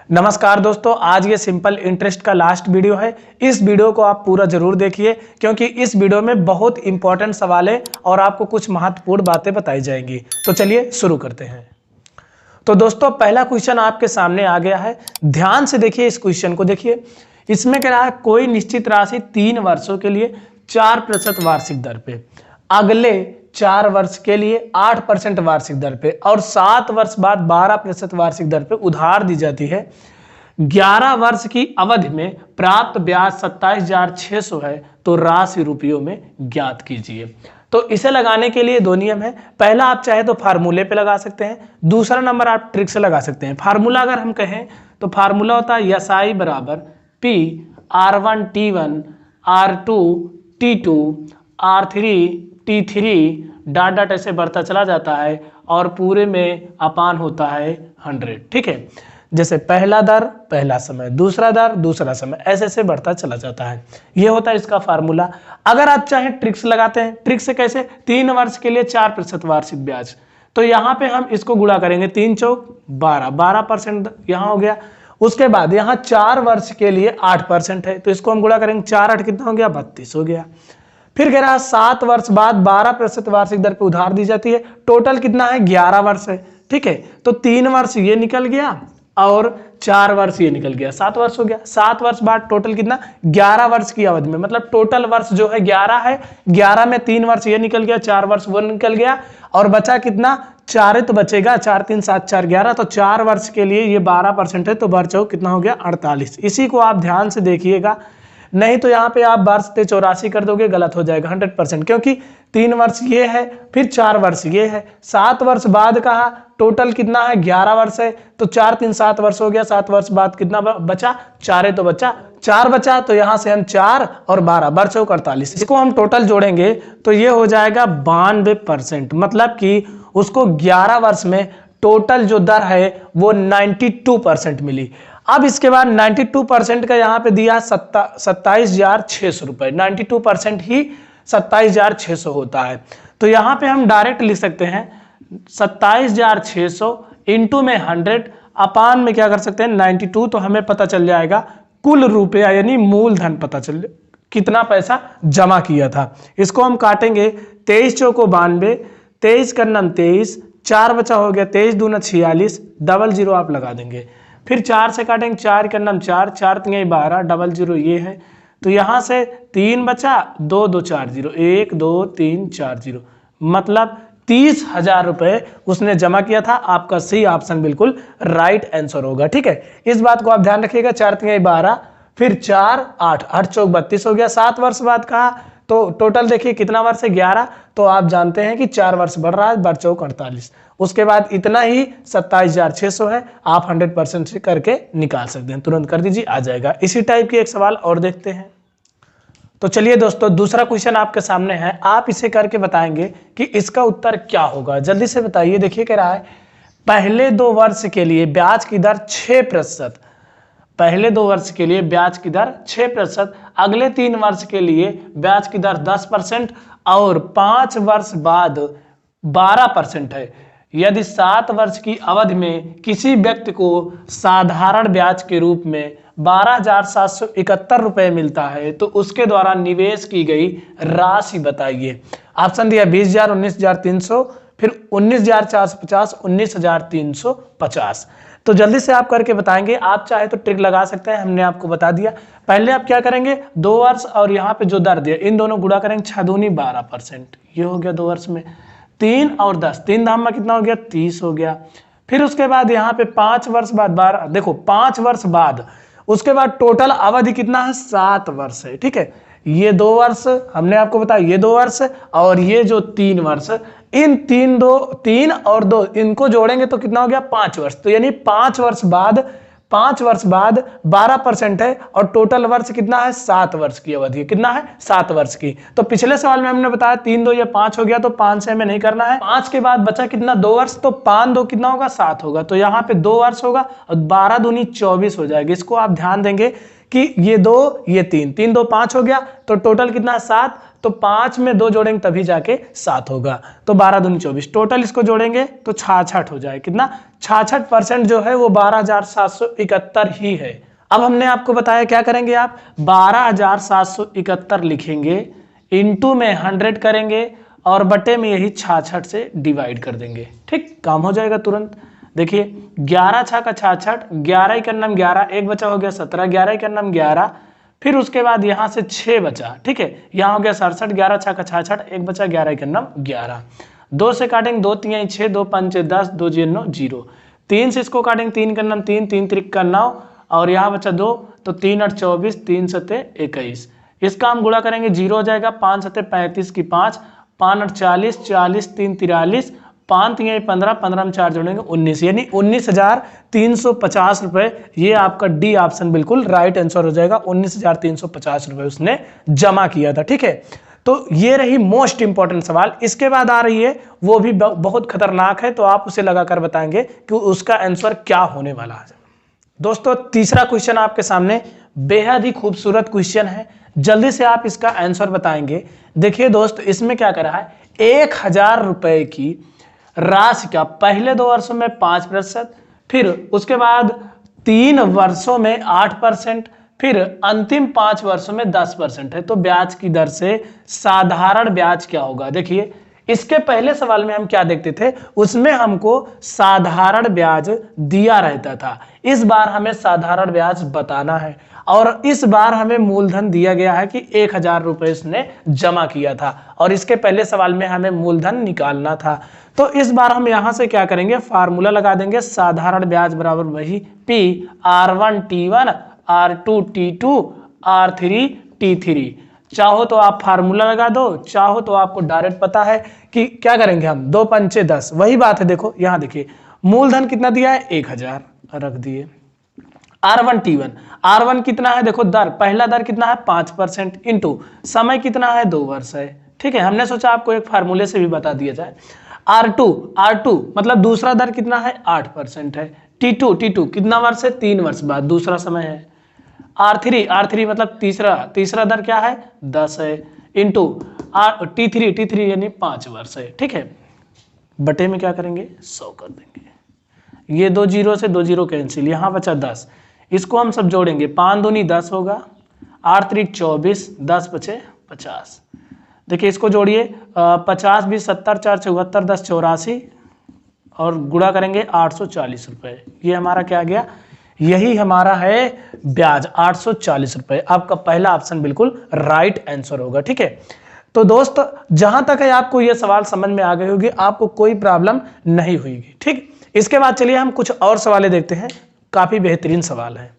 नमस्कार दोस्तों, आज ये सिंपल इंटरेस्ट का लास्ट वीडियो है। इस वीडियो को आप पूरा जरूर देखिए क्योंकि इस वीडियो में बहुत इंपॉर्टेंट सवाल है और आपको कुछ महत्वपूर्ण बातें बताई जाएंगी। तो चलिए शुरू करते हैं। तो दोस्तों, पहला क्वेश्चन आपके सामने आ गया है। ध्यान से देखिए, इस क्वेश्चन को देखिए। इसमें कह रहा है कोई निश्चित राशि 3 वर्षों के लिए 4% वार्षिक दर पे, अगले 4 वर्ष के लिए 8% वार्षिक दर पे और 7 वर्ष बाद 12% वार्षिक दर पे उधार दी जाती है। 11 वर्ष की अवधि में प्राप्त ब्याज 27,600 है, तो राशि रुपयों में ज्ञात कीजिए। तो इसे लगाने के लिए दो नियम है। पहला, आप चाहे तो फार्मूले पे लगा सकते हैं। दूसरा नंबर आप ट्रिक से लगा सकते हैं। फार्मूला अगर हम कहें तो फार्मूला होता है SI बराबर P R1 T1 R2 T2 R3 T3 dot dot ऐसे बढ़ता चला जाता है और पूरे में अपान होता है 100। ठीक है, जैसे पहला दर पहला समय, दूसरा दर दूसरा समय, ऐसे ऐसे बढ़ता चला जाता है। ये होता है इसका फार्मूला। अगर आप चाहें ट्रिक्स लगाते हैं। ट्रिक से कैसे? 3 वर्ष के लिए 4% वार्षिक ब्याज, तो यहाँ पे हम इसको गुणा करेंगे। 3 चौक 12, 12% यहाँ हो गया। उसके बाद यहाँ 4 वर्ष के लिए 8% है, तो इसको हम गुणा करेंगे। 4 8 कितना हो गया? 32 हो गया। फिर कह रहा है 7 वर्ष बाद 12% वार्षिक दर पे उधार दी जाती है। टोटल कितना है? 11 वर्ष है। ठीक है, तो 3 वर्ष ये निकल गया और 4 वर्ष ये निकल गया, 7 वर्ष हो गया। 7 वर्ष बाद टोटल कितना? 11 वर्ष की अवधि में, मतलब टोटल वर्ष जो है 11 है। 11 में 3 वर्ष ये निकल गया, 4 वर्ष वो निकल गया और बचा कितना? 4 तो बचेगा। 4 3 7 4 11, तो 4 वर्ष के लिए ये 12% है, तो वर्ष कितना हो गया? 48। इसी को आप ध्यान से देखिएगा, नहीं तो यहाँ पे आप वर्ष 84 कर दोगे, गलत हो जाएगा 100%, क्योंकि 3 वर्ष ये है, फिर 4 वर्ष ये है। 7 वर्ष बाद कहा, टोटल कितना है? 11 वर्ष है, तो 4 3 7 वर्ष हो गया। 7 वर्ष बाद कितना बचा? 4 तो बचा, 4 बचा, तो यहाँ से हम 4 और 12 वर्ष 48। इसको हम टोटल जोड़ेंगे तो ये हो जाएगा 92%। मतलब कि उसको 11 वर्ष में टोटल जो दर है वो 92% मिली। अब इसके बाद 92% का यहाँ पे दिया 27,600 रुपए। 92% ही 27,600 होता है, तो यहाँ पे हम डायरेक्ट लिख सकते हैं 27,600 इंटू में 100 अपान में क्या कर सकते हैं 92, तो हमें पता चल जाएगा कुल रुपया यानी मूलधन पता चल कितना पैसा जमा किया था। इसको हम काटेंगे। 23 चौको 92, 23 का नाम 23, 4 बचा हो गया, 23 दूना 46, 00 आप लगा देंगे। फिर 4 से काटेंगे, 4 का नाम 4, 4 3 12, 00 ये है, तो यहाँ से 3 बचा, 2 2 4 0, 1 2 3 4 0, मतलब 30,000 रुपए उसने जमा किया था। आपका सही ऑप्शन बिल्कुल राइट आंसर होगा। ठीक है, इस बात को आप ध्यान रखिएगा। 4 3 12, फिर 4 8 8 चौक 32 हो गया। 7 वर्ष बाद कहा, तो टोटल देखिए कितना वर्ष है? 11, तो आप जानते हैं कि 4 वर्ष बढ़ रहा है, वर्ष 48। उसके बाद इतना ही 27,600 है। आप 100% से करके निकाल सकते हैं, तुरंत कर दीजिए, आ जाएगा। इसी टाइप की एक सवाल और देखते हैं। तो चलिए दोस्तों, दूसरा क्वेश्चन आपके सामने है। आप इसे करके बताएंगे कि इसका उत्तर क्या होगा। जल्दी से बताइए। देखिए, कह रहा है पहले 2 वर्ष के लिए ब्याज की दर 6%। पहले 2 वर्ष के लिए ब्याज की दर 6%, अगले 3 वर्ष के लिए ब्याज की दर 10% और 5 वर्ष बाद 12% है। यदि 7 वर्ष की अवधि में किसी व्यक्ति को साधारण ब्याज के रूप में 12,771 रुपए मिलता है, तो उसके द्वारा निवेश की गई राशि बताइए। ऑप्शन दिया 20,000, 19,300, फिर 19,450, 19,350। तो जल्दी से आप करके बताएंगे। आप चाहे तो ट्रिक लगा सकते हैं, हमने आपको बता दिया। पहले आप क्या करेंगे, 2 वर्ष और यहाँ पे जो दर दिया इन दोनों गुणा करेंगे। 6 दूनी 12%, ये हो गया 2 वर्ष में। 3 और 10, 3 धाम में कितना हो गया? 30 हो गया। फिर उसके बाद यहाँ पे 5 वर्ष बाद 12, देखो 5 वर्ष बाद, उसके बाद टोटल अवधि कितना है? 7 वर्ष है। ठीक है, ये 2 वर्ष हमने आपको बताया, ये 2 वर्ष और ये जो 3 वर्ष, इन 3 और 2 इनको जोड़ेंगे तो कितना हो गया? 5 वर्ष। तो यानी 5 वर्ष बाद 12% है और टोटल वर्ष कितना है? 7 वर्ष की अवधि। कितना है? 7 वर्ष की। तो पिछले सवाल में हमने बताया 3 2 या 5 हो गया, तो 5 से हमें नहीं करना है। 5 के बाद बचा कितना? 2 वर्ष, तो 5 2 कितना होगा? 7 होगा, तो यहाँ पे 2 वर्ष होगा और 12 दूनी 24 हो जाएगी। इसको आप ध्यान देंगे कि ये 2 ये 3, 3 2 5 हो गया, तो टोटल कितना 7, तो 5 में 2 जोड़ेंगे तभी जाके 7 होगा, तो 12 दूनी 24, टोटल इसको जोड़ेंगे तो 66 हो जाए। कितना 66% जो है वो 12,771 ही है। अब हमने आपको बताया क्या करेंगे, आप 12,771 लिखेंगे, इंटू में 100 करेंगे और बटे में यही 66 से डिवाइड कर देंगे। ठीक, काम हो जाएगा तुरंत। देखिए 11 छा का 66, 11 ही करना 11, एक बचा हो गया 17, 11 ही करना 11, फिर उसके बाद यहाँ से 6 बचा। ठीक है, यहाँ हो गया 67, 11 छा का 66, एक बचा 11 ही करना 11, 2 से काटेंगे 2 3 6, 2 5 10, 2 0 0, 3 से इसको काटेंगे 3 करना 3, 3 3 का 9 और यहाँ बचा 2, तो 3 8 24, 3 7 21, इसका हम गुणा करेंगे 0 हो जाएगा, 5 7 35 की 5, 5 8 40, 40 3 43, 5 3 15, 15 में 4 जोड़ेंगे 19, यानी 19,350 रुपए। ये आपका डी ऑप्शन बिल्कुल राइट आंसर हो जाएगा। 19,350 रुपए उसने जमा किया था। ठीक है, तो ये रही मोस्ट इंपॉर्टेंट सवाल। इसके बाद आ रही है वो भी बहुत खतरनाक है, तो आप उसे लगाकर बताएंगे कि उसका आंसर क्या होने वाला है। दोस्तों तीसरा क्वेश्चन आपके सामने बेहद ही खूबसूरत क्वेश्चन है, जल्दी से आप इसका आंसर बताएंगे। देखिए दोस्त, इसमें क्या कर रहा है, 1,000 रुपए की राशि का पहले 2 वर्षों में 5%, फिर उसके बाद 3 वर्षों में 8%, फिर अंतिम 5 वर्षों में 10% है। तो ब्याज की दर से साधारण ब्याज क्या होगा। देखिए इसके पहले सवाल में हम क्या देखते थे, उसमें हमको साधारण ब्याज दिया रहता था। इस बार हमें साधारण ब्याज बताना है और इस बार हमें मूलधन दिया गया है कि 1,000 रुपए इसने जमा किया था और इसके पहले सवाल में हमें मूलधन निकालना था। तो इस बार हम यहां से क्या करेंगे, फार्मूला लगा देंगे, साधारण ब्याज बराबर वही P R1 T1 R2 T2 R3 T3। चाहो तो आप फार्मूला लगा दो, चाहो तो आपको डायरेक्ट पता है कि क्या करेंगे हम, 2 पंचे 10, वही बात है। देखो यहां देखिए मूलधन कितना दिया है, 1,000 रख दिए। R1 T1, R1 कितना है, देखो दर, पहला दर कितना है 5% इंटू समय कितना है 2 वर्ष है। ठीक है, हमने सोचा आपको एक फार्मूले से भी बता दिया जाए। R2 मतलब दूसरा दर कितना है 8% है। T2 कितना वर्ष है, 3 वर्ष बाद दूसरा समय है। R3 मतलब तीसरा दर क्या है 10 है, इंटू T3 यानी 5 वर्ष है। ठीक है, बटे में क्या करेंगे 100 कर देंगे। ये 2 जीरो से 2 जीरो कैंसिल, यहाँ बचा 10, इसको हम सब जोड़ेंगे, 5 दूनी 10 होगा, R3 24, 10 बचे 50। देखिए इसको जोड़िए, 50 20 70 4 74 10 84 और गुणा करेंगे 840 रुपए। ये हमारा क्या गया, यही हमारा है ब्याज 840 रुपए। आपका पहला ऑप्शन बिल्कुल राइट आंसर होगा। ठीक है, तो दोस्त जहां तक है आपको यह सवाल समझ में आ गई होगी, आपको कोई प्रॉब्लम नहीं हुई। ठीक, इसके बाद चलिए हम कुछ और सवालें देखते हैं, काफी बेहतरीन सवाल है।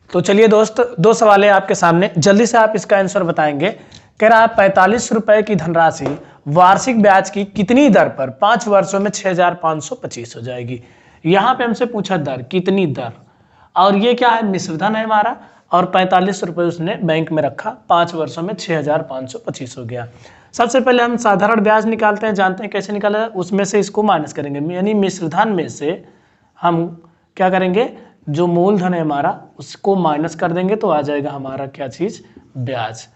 तो चलिए दोस्त 2 सवाल आपके सामने, जल्दी से आप इसका आंसर बताएंगे। कह रहा है 45 रुपए की धनराशि वार्षिक ब्याज की कितनी दर पर 5 वर्षों में 6,525 हो जाएगी। यहां पे हमसे पूछा दर, कितनी दर, और ये क्या है, मिश्रधन है हमारा, और 45 रुपए उसने बैंक में रखा, 5 वर्षों में 6,525 हो गया। सबसे पहले हम साधारण ब्याज निकालते हैं, जानते हैं कैसे निकाला, उसमें से इसको माइनस करेंगे, यानी मिश्रधन में से हम क्या करेंगे, जो मूलधन है हमारा उसको माइनस कर देंगे, तो आ जाएगा हमारा क्या चीज, ब्याज।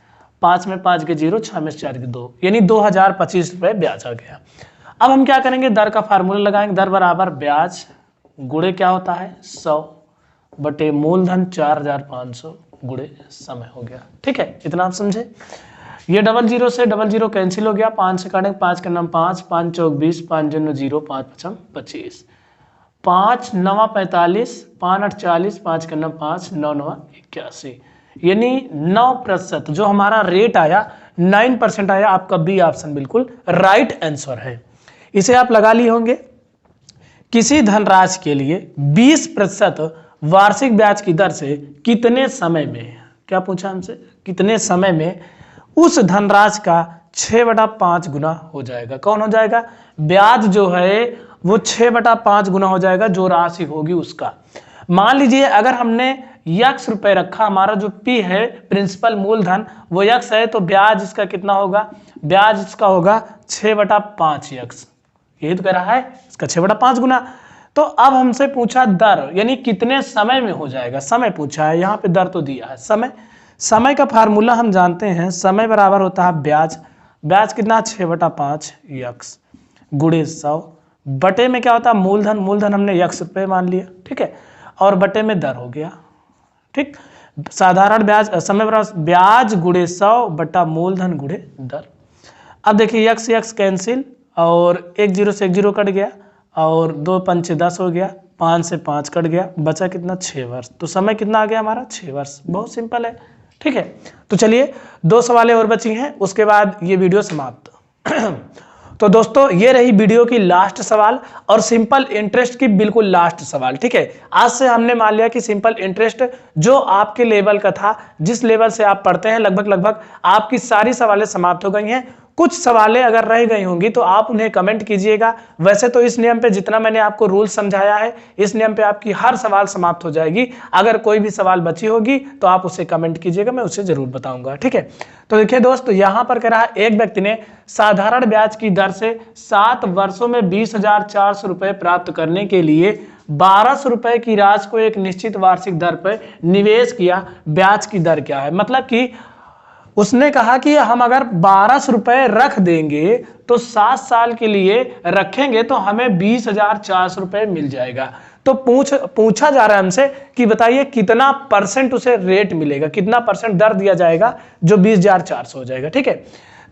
5 में 5 के 0, 6 में 4 के 2, यानी 2,025 रुपए ब्याज आ गया। अब हम क्या करेंगे, दर का फार्मूला लगाएंगे, दर बराबर ब्याज गुणे क्या होता है 100 बटे मूलधन 4,500 गुणे समय हो गया। ठीक है, इतना आप समझे। ये 00 से 00 कैंसिल हो गया, 5 से काटेंगे, 5 का नाम 5, 5 चौक 20, 5 जनो 0, 5 पचम 25, 5 9 45, 5 8 40, 5 का नाम 5, 9 9 81, यानी 9% जो हमारा रेट आया 9% आया। आपका बी ऑप्शन बिल्कुल राइट आंसर है। इसे आप लगा लिए होंगे। किसी धनराशि के लिए 20% वार्षिक ब्याज की दर से कितने समय में, क्या पूछा हमसे, कितने समय में उस धनराशि का 6/5 गुना हो जाएगा। कौन हो जाएगा, ब्याज जो है वो 6/5 गुना हो जाएगा, जो राशि होगी उसका। मान लीजिए अगर हमने x रुपए रखा, हमारा जो P है प्रिंसिपल मूलधन वो x है, तो ब्याज इसका कितना होगा, ब्याज इसका होगा 6/5x। यही तो कह रहा है, इसका 6/5 गुना। तो अब हमसे पूछा दर, यानी कितने समय में हो जाएगा, समय पूछा है, यहाँ पे दर तो दिया है। समय का फार्मूला हम जानते हैं, समय बराबर होता है ब्याज। ब्याज कितना, 6/5 यक्स गुणे 100, बटे में क्या होता है मूलधन, मूलधन हमने यक्स रुपये मान लिया, ठीक है, और बटे में दर हो गया, ठीक। साधारण ब्याज, समय बराबर ब्याज गुणे 100 बटा मूलधन गुणे दर। अब देखिए यक्स यक्स कैंसिल और 1 0 से 1 0 कट गया और 2 5 10 हो गया, 5 से 5 कट गया, बचा कितना 6 वर्ष। तो समय कितना आ गया हमारा 6 वर्ष। बहुत सिंपल है, ठीक है। तो चलिए 2 सवालें और बची हैं, उसके बाद ये वीडियो समाप्त। तो दोस्तों ये रही वीडियो की लास्ट सवाल और सिंपल इंटरेस्ट की बिल्कुल लास्ट सवाल, ठीक है। आज से हमने मान लिया कि सिंपल इंटरेस्ट जो आपके लेवल का था, जिस लेवल से आप पढ़ते हैं, लगभग आपकी सारी सवालें समाप्त हो गई हैं। कुछ सवालें अगर रह गई होंगी तो आप उन्हें कमेंट कीजिएगा। वैसे तो इस नियम पे जितना मैंने आपको रूल समझाया है, इस नियम पे आपकी हर सवाल समाप्त हो जाएगी। अगर कोई भी सवाल बची होगी तो आप उसे कमेंट कीजिएगा, मैं उसे जरूर बताऊंगा, ठीक है। तो देखिए दोस्त, यहाँ पर कह रहा है एक व्यक्ति ने साधारण ब्याज की दर से 7 वर्षों में 20,400 रुपए प्राप्त करने के लिए 1200 रुपए की राशि को एक निश्चित वार्षिक दर पर निवेश किया। ब्याज की दर क्या है? मतलब कि उसने कहा कि हम अगर 1200 रुपए रख देंगे तो 7 साल के लिए रखेंगे तो हमें 20,400 रुपए मिल जाएगा। तो पूछा जा रहा है हमसे कि बताइए कितना परसेंट उसे रेट मिलेगा, कितना परसेंट दर दिया जाएगा जो 20,400 हो जाएगा, ठीक है।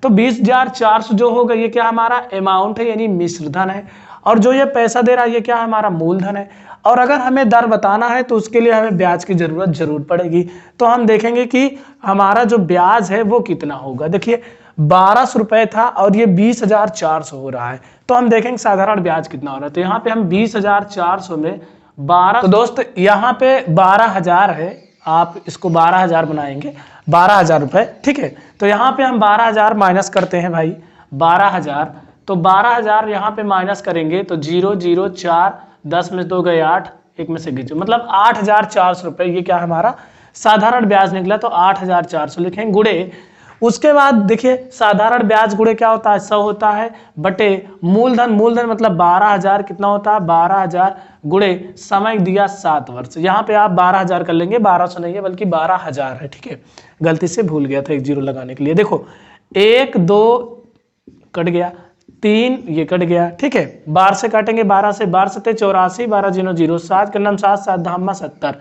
तो 20,400 जो होगा ये क्या हमारा अमाउंट है, यानी मिश्रधन है, और जो ये पैसा दे रहा है ये क्या है हमारा मूलधन है। और अगर हमें दर बताना है तो उसके लिए हमें ब्याज की जरूरत जरूर पड़ेगी। तो हम देखेंगे कि हमारा जो ब्याज है वो कितना होगा। देखिए 1200 रुपए था और ये 20,400 हो रहा है, तो हम देखेंगे साधारण ब्याज कितना हो रहा है। तो यहाँ पे हम 20,400 में 12, तो दोस्त यहाँ पे 12,000 है, आप इसको 12,000 बनाएंगे, 12,000 रुपए, ठीक है। तो यहाँ पे हम 12,000 माइनस करते हैं भाई, 12,000, तो 12,000 यहाँ पे माइनस करेंगे तो 0 0 4, 10 में 2 गए 8, 1 में से गिनो, मतलब 8,400 रुपए ये क्या हमारा साधारण ब्याज निकला। तो 8,400 लिखेंगे गुणे, उसके बाद देखिए साधारण ब्याज गुणे क्या होता है 100 होता है, बटे मूलधन, मूलधन मतलब 12,000 कितना होता है 12,000 गुणे समय दिया 7 वर्ष। यहाँ पे आप 12,000 कर लेंगे, 1200 नहीं है बल्कि 12,000 है, ठीक है। गलती से भूल गया था 1 0 लगाने के लिए। देखो 1 2 कट गया, 3 ये कट गया, ठीक है। 12 से काटेंगे, 12 से 12 7 84, 12 0 0 7 के नाम 7 7 धामा 70,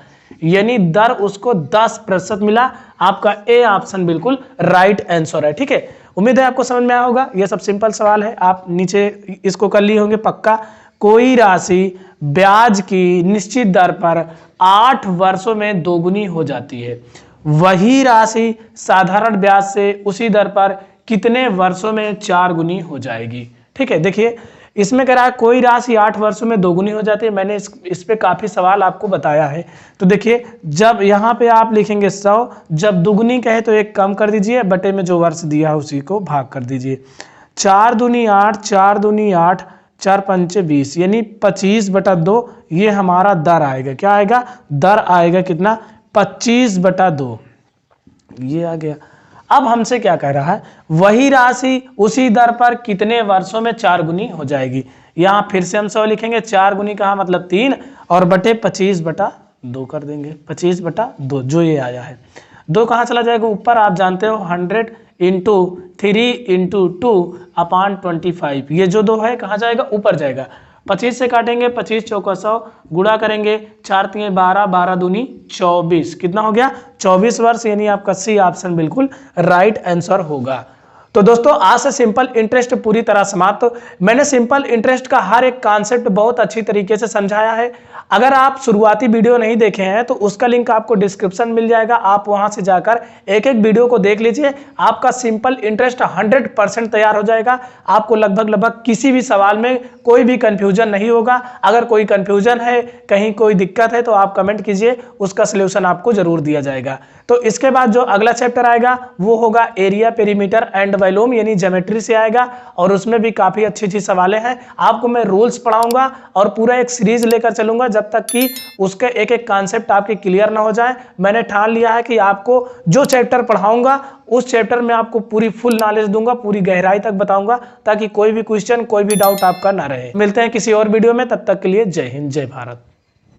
यानी दर उसको 10% मिला। आपका ए ऑप्शन बिल्कुल राइट आंसर है, ठीक है। उम्मीद है आपको समझ में आया होगा। यह सब सिंपल सवाल है, आप नीचे इसको कर लिए होंगे पक्का। कोई राशि ब्याज की निश्चित दर पर 8 वर्षों में दोगुनी हो जाती है, वही राशि साधारण ब्याज से उसी दर पर कितने वर्षों में 4 गुनी हो जाएगी, ठीक है। देखिए इसमें कह रहा है कोई राशि 8 वर्षों में दोगुनी हो जाती है। मैंने इस पे काफी सवाल आपको बताया है। तो देखिए जब यहाँ पे आप लिखेंगे 100, जब दुगुनी कहे तो 1 कम कर दीजिए, बटे में जो वर्ष दिया है उसी को भाग कर दीजिए। 4 दूनी 8, 4 दूनी 8, 4 पंचे 20, यानी 25/2 ये हमारा दर आएगा। क्या आएगा? दर आएगा कितना 25/2, ये आ गया। अब हमसे क्या कह रहा है, वही राशि उसी दर पर कितने वर्षों में 4 गुनी हो जाएगी। यहाँ फिर से हम 100 लिखेंगे, 4 गुनी कहा मतलब 3, और बटे 25/2 कर देंगे, 25/2 जो ये आया है। 2 कहाँ चला जाएगा ऊपर, आप जानते हो 100 × 3 × 2/25, ये जो 2 है कहाँ जाएगा ऊपर जाएगा। 25 से काटेंगे, 25 चौका 100, गुणा करेंगे 4 3 12, 12 दूनी 24, कितना हो गया 24 वर्ष, यानी आपका सी ऑप्शन बिल्कुल राइट आंसर होगा। तो दोस्तों आज से सिंपल इंटरेस्ट पूरी तरह समाप्त। मैंने सिंपल इंटरेस्ट का हर एक कॉन्सेप्ट बहुत अच्छी तरीके से समझाया है। अगर आप शुरुआती वीडियो नहीं देखे हैं तो उसका लिंक आपको डिस्क्रिप्शन मिल जाएगा, आप वहां से जाकर एक एक वीडियो को देख लीजिए। आपका सिंपल इंटरेस्ट 100% तैयार हो जाएगा। आपको लगभग किसी भी सवाल में कोई भी कंफ्यूजन नहीं होगा। अगर कोई कंफ्यूजन है, कहीं कोई दिक्कत है तो आप कमेंट कीजिए, उसका सलूशन आपको जरूर दिया जाएगा। तो इसके बाद जो अगला चैप्टर आएगा वो होगा एरिया, पेरीमीटर एंड वॉल्यूम, यानी ज्योमेट्री से आएगा, और उसमें भी काफी अच्छी सवालें हैं। आपको मैं रूल्स पढ़ाऊंगा और पूरा एक सीरीज लेकर चलूंगा। जब जब तक कि उसके एक एक कॉन्सेप्ट आपके क्लियर ना हो जाए। मैंने ठान लिया है कि आपको जो चैप्टर पढ़ाऊंगा उस चैप्टर में आपको पूरी फुल नॉलेज दूंगा, पूरी गहराई तक बताऊंगा, ताकि कोई भी क्वेश्चन कोई भी डाउट आपका ना रहे। मिलते हैं किसी और वीडियो में, तब तक के लिए जय हिंद जय भारत।